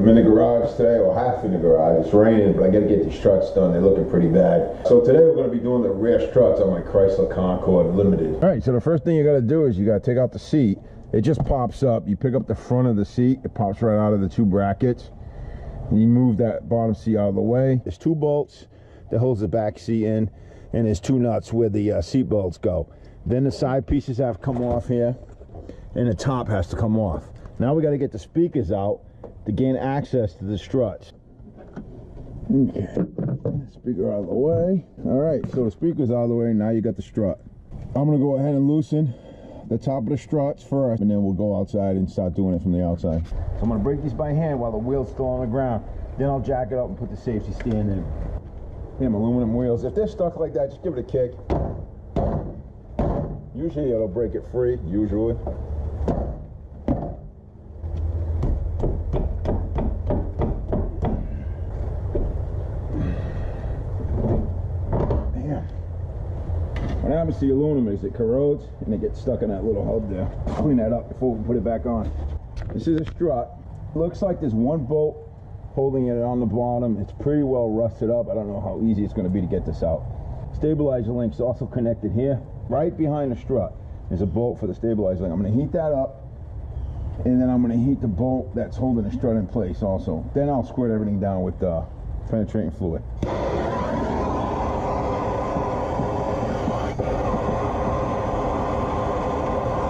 I'm in the garage today, or half in the garage. It's raining, but I gotta get these struts done. They're looking pretty bad. So today we're gonna be doing the rear struts on my Chrysler Concorde Limited. All right, so the first thing you gotta do is you gotta take out the seat. It just pops up. You pick up the front of the seat. It pops right out of the two brackets. And you move that bottom seat out of the way. There's two bolts that holds the back seat in, and there's two nuts where the seat bolts go. Then the side pieces have to come off here, and the top has to come off. Now we got to get the speakers out to gain access to the struts. Okay, speaker out of the way. All right, so the speaker's out of the way. Now you got the strut. I'm gonna go ahead and loosen the top of the struts first, and then we'll go outside and start doing it from the outside. So I'm gonna break these by hand while the wheel's still on the ground. Then I'll jack it up and put the safety stand in. Them aluminum wheels. If they're stuck like that, just give it a kick. Usually it'll break it free, usually. What happens to the aluminum is it corrodes and it gets stuck in that little hub there. Clean that up before we put it back on. This is a strut. Looks like there's one bolt holding it on the bottom. It's pretty well rusted up. I don't know how easy it's going to be to get this out. Stabilizer link's also connected here. Right behind the strut there's a bolt for the stabilizer link. I'm going to heat that up, and then I'm going to heat the bolt that's holding the strut in place also. Then I'll squirt everything down with penetrating fluid.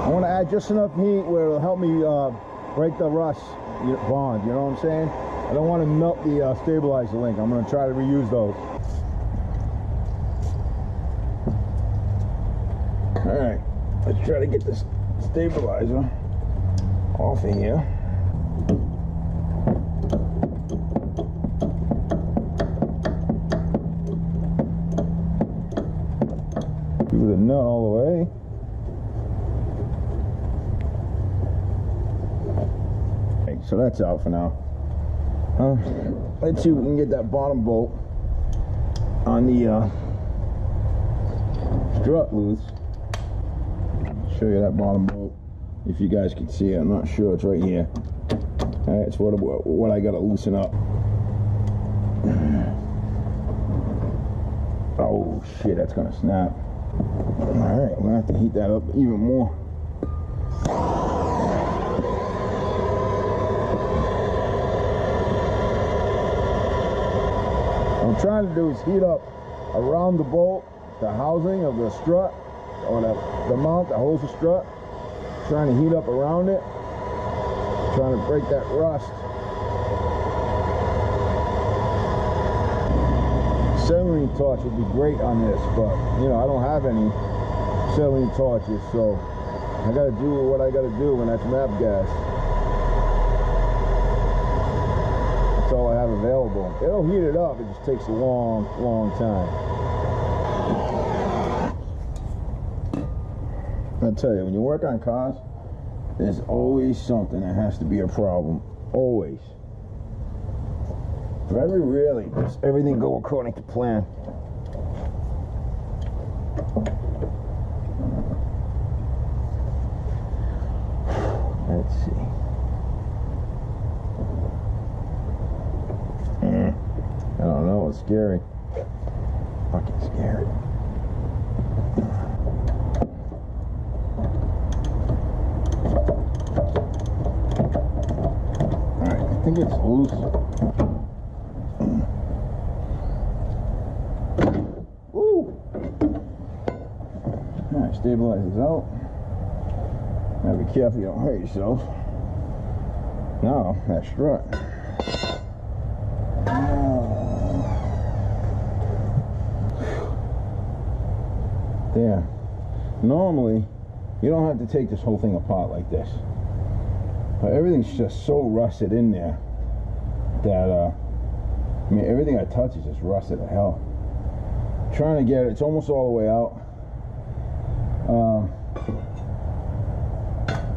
I want to add just enough heat where it'll help me break the rust bond, you know what I'm saying? I don't want to melt the stabilizer link. I'm going to try to reuse those. Alright, let's try to get this stabilizer off of here. Do the nut all the way. So that's out for now. Let's see if we can get that bottom bolt on the strut loose. Show you that bottom bolt if you guys can see it. I'm not sure. It's right here. All right, it's what I got to loosen up. Oh shit, that's gonna snap. All right, we're gonna have to heat that up even more. What I'm trying to do is heat up around the bolt, the housing of the strut, or the mount that holds the strut. Trying to heat up around it, trying to break that rust. Acetylene torch would be great on this, but you know I don't have any acetylene torches, so I got to do what I got to do, and that's map gas. That's all I have available. It'll heat it up, it just takes a long time. I tell you, when you work on cars, there's always something that has to be a problem. Always. Very rarely does everything go according to plan. Let's see. I don't know, it's scary. Fucking scary. Alright, I think it's loose. Woo! Alright, stabilizes out. Now be careful you don't hurt yourself. Now, that strut. There. Normally, you don't have to take this whole thing apart like this. But everything's just so rusted in there that, I mean, everything I touch is just rusted to hell. Trying to get it, it's almost all the way out.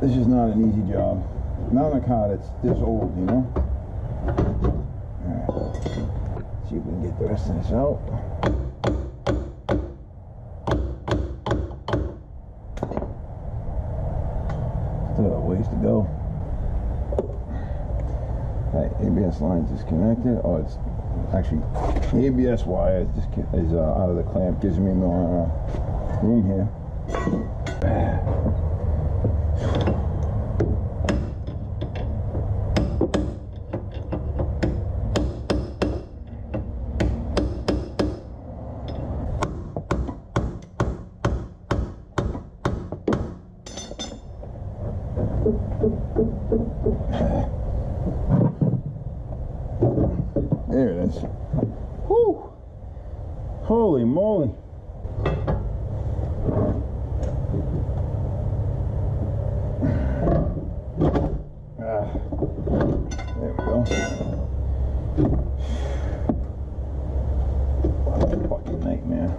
This is not an easy job. Not on a car that's this old, you know? Alright. See if we can get the rest of this out. Still a ways to go. I Alright, ABS line disconnected. Oh, it's actually the ABS wire is out of the clamp, gives me more room here. There it is. Whew! Holy moly! There we go. What a fucking nightmare.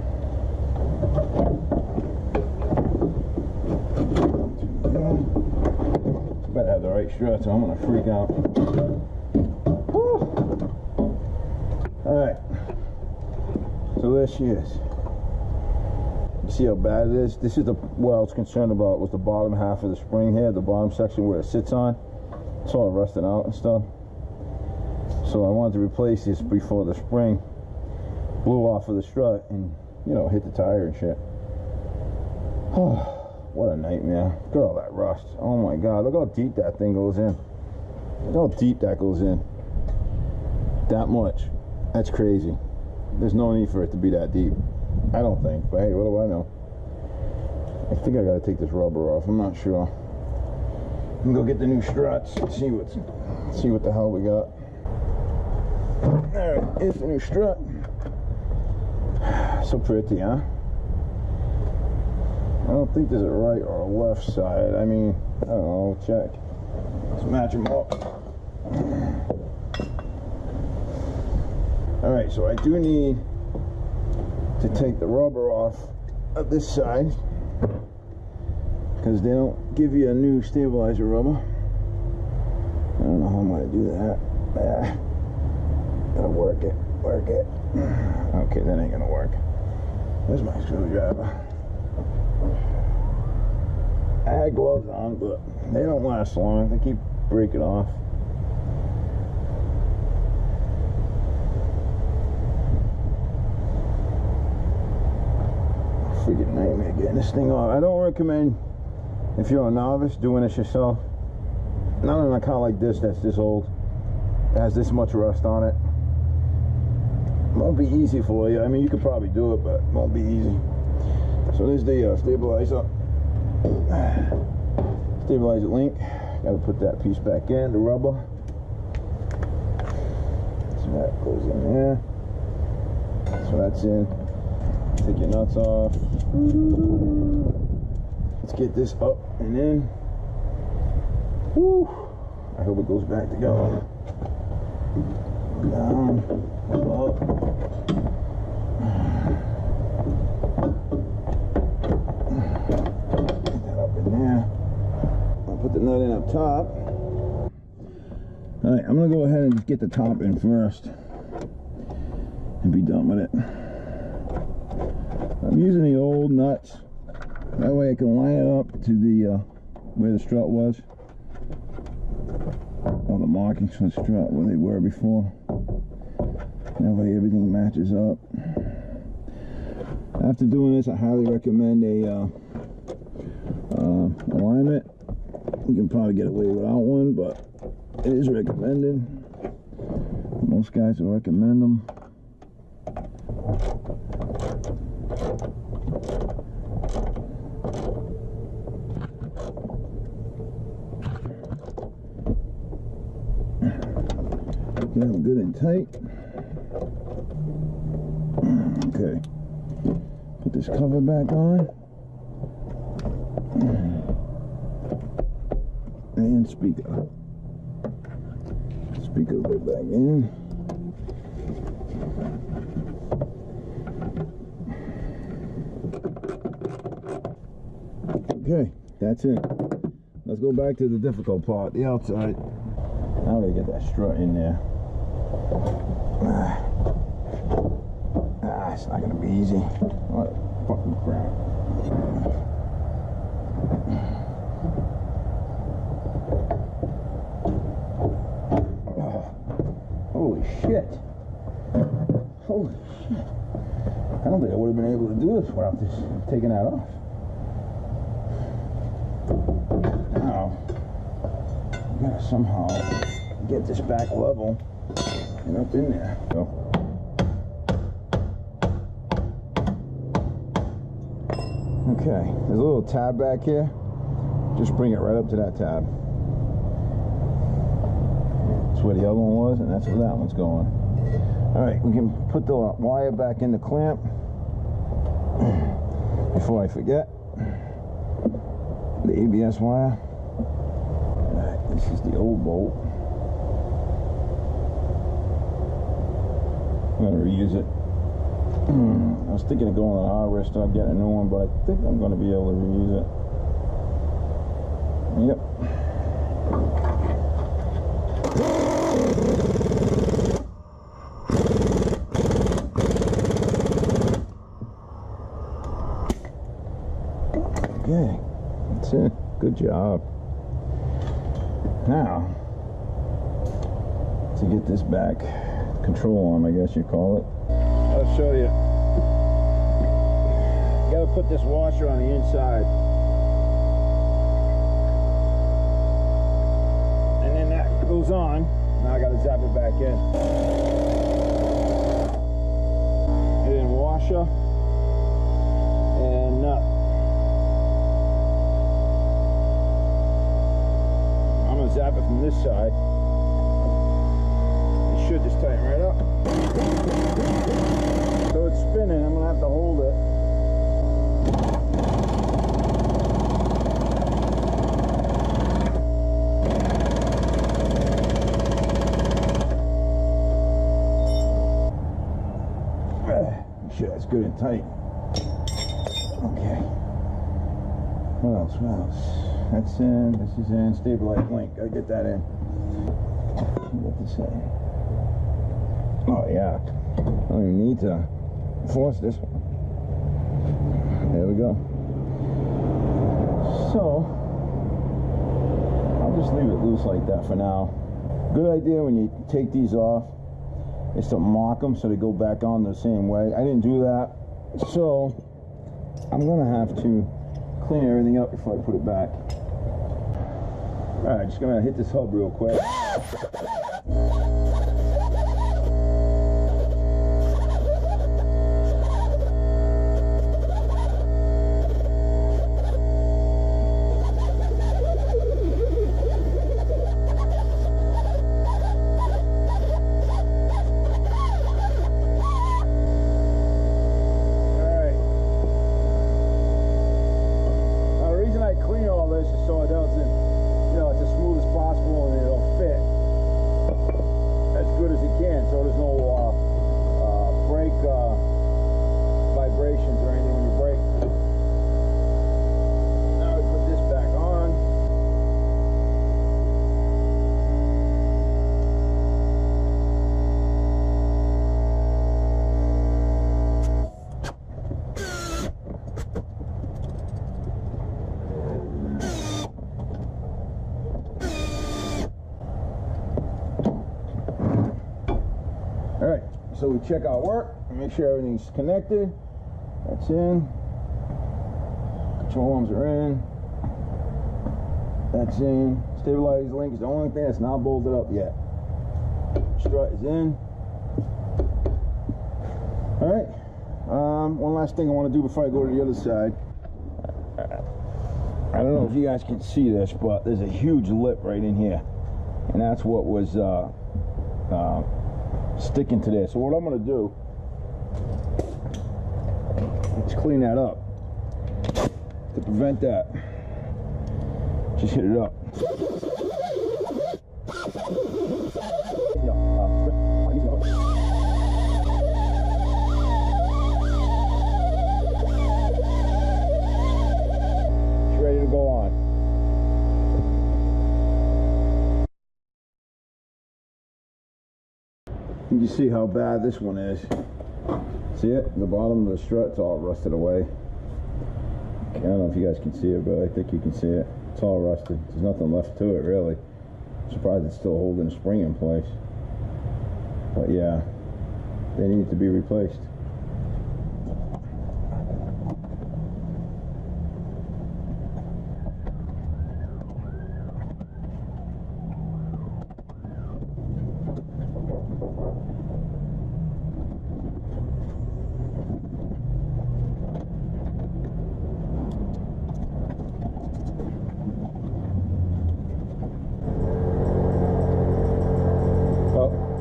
Better have the right struts, so I'm gonna freak out. Alright, so there she is. You see how bad it is? This is what I was concerned about, was the bottom half of the spring here, the bottom section where it sits on. It's all rusted out and stuff. So I wanted to replace this before the spring blew off of the strut and, you know, hit the tire and shit. Oh. What a nightmare. Look at all that rust. Oh my god, look how deep that thing goes in. Look how deep that goes in. That much. That's crazy. There's no need for it to be that deep. I don't think, but hey, what do I know? I think I gotta take this rubber off. I'm not sure. I'm gonna go get the new struts and see what the hell we got. Alright, here's the new strut. So pretty, huh? I don't think there's a right or a left side. I mean, I don't know, check. Let's match them up. Alright, so I do need to take the rubber off of this side because they don't give you a new stabilizer rubber. I don't know how I'm going to do that. Gotta work it. Okay, that ain't going to work. Where's my screwdriver? I had gloves on, but they don't last long. They keep breaking off. Freaking nightmare getting this thing off. I don't recommend, if you're a novice, doing this yourself. Not on a car like this that's this old, that has this much rust on it. Won't be easy for you. I mean, you could probably do it, but it won't be easy. So there's the stabilizer link. Got to put that piece back in, the rubber. So that goes in there. So that's in. Take your nuts off. Let's get this up and in. Woo! I hope it goes back together. Down, up. Put the nut in up top. Alright, I'm going to go ahead and just get the top in first and be done with it. I'm using the old nuts. That way I can line it up to the where the strut was. All the markings for the strut where they were before. That way everything matches up. After doing this, I highly recommend a alignment. You can probably get away without one, but it is recommended. Most guys will recommend them. Get them good and tight. Okay. Put this cover back on. And speaker. Speaker go back in. Okay, that's it. Let's go back to the difficult part, the outside. Now we get that strut in there. It's not gonna be easy. What fucking crap. Holy shit. Holy shit. I don't think I would have been able to do this without this taking that off. Now, I gotta somehow get this back level and up in there. So. Okay, there's a little tab back here. Just bring it right up to that tab. That's where the other one was, and that's where that one's going. Alright, we can put the wire back in the clamp. Before I forget, the ABS wire. Alright, this is the old bolt. I'm going to reuse it. I was thinking of going to the hardware store, getting a new one, but I think I'm going to be able to reuse it. Yep. Okay, that's it. Good job. Now, to get this back, control arm, I guess you call it. I'll show you. You gotta put this washer on the inside. And then that goes on. Now I gotta zap it back in. And then washer and nut. I'm gonna zap it from this side. It should just tighten right up. So it's spinning, I'm going to have to hold it. Make sure that's good and tight. Okay. What else? What else? That's in, this is in, stabilize link. Gotta get that in. What to say? Oh yeah. I don't even need to force this one. There we go. So I'll just leave it loose like that for now. Good idea when you take these off is to mark them so they go back on the same way. I didn't do that, so I'm gonna have to clean everything up before I put it back. Alright, just gonna hit this hub real quick. Alright, so we check our work and make sure everything's connected. That's in. Control arms are in. That's in. Stabilizer link is the only thing that's not bolted up yet. Strut is in. Alright, one last thing I want to do before I go to the other side. I don't know if you guys can see this, but there's a huge lip right in here. And that's what was sticking to this. So what I'm going to do is clean that up. To prevent that, just hit it up. It's ready to go on. You can see how bad this one is. See it? The bottom of the strut's all rusted away. I don't know if you guys can see it, but I think you can see it. It's all rusted. There's nothing left to it, really. I'm surprised it's still holding the spring in place. But yeah, they need to be replaced.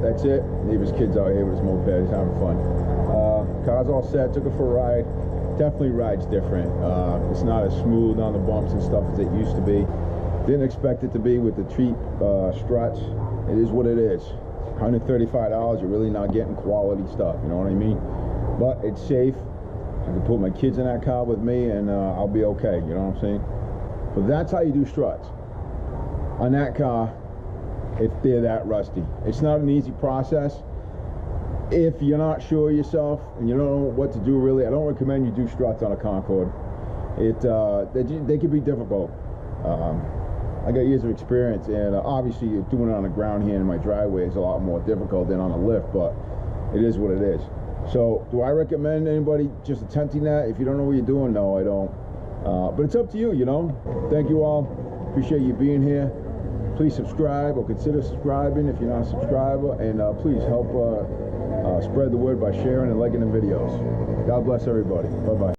That's it. Neighbor's kids out here with his moped. He's having fun. Car's all set. Took it for a ride. Definitely rides different. It's not as smooth on the bumps and stuff as it used to be. Didn't expect it to be with the cheap struts. It is what it is. $135. You're really not getting quality stuff. You know what I mean? But it's safe. I can put my kids in that car with me, and I'll be okay. You know what I'm saying? But that's how you do struts on that car. If they're that rusty, it's not an easy process. If you're not sure yourself and you don't know what to do, really, I don't recommend you do struts on a Concorde. They can be difficult. I got years of experience, and obviously doing it on the ground here in my driveway is a lot more difficult than on a lift, but it is what it is. So do I recommend anybody just attempting that? If you don't know what you're doing, no, I don't. But it's up to you, you know. Thank you all. Appreciate you being here. Please subscribe or consider subscribing if you're not a subscriber, and please help spread the word by sharing and liking the videos. God bless everybody. Bye-bye.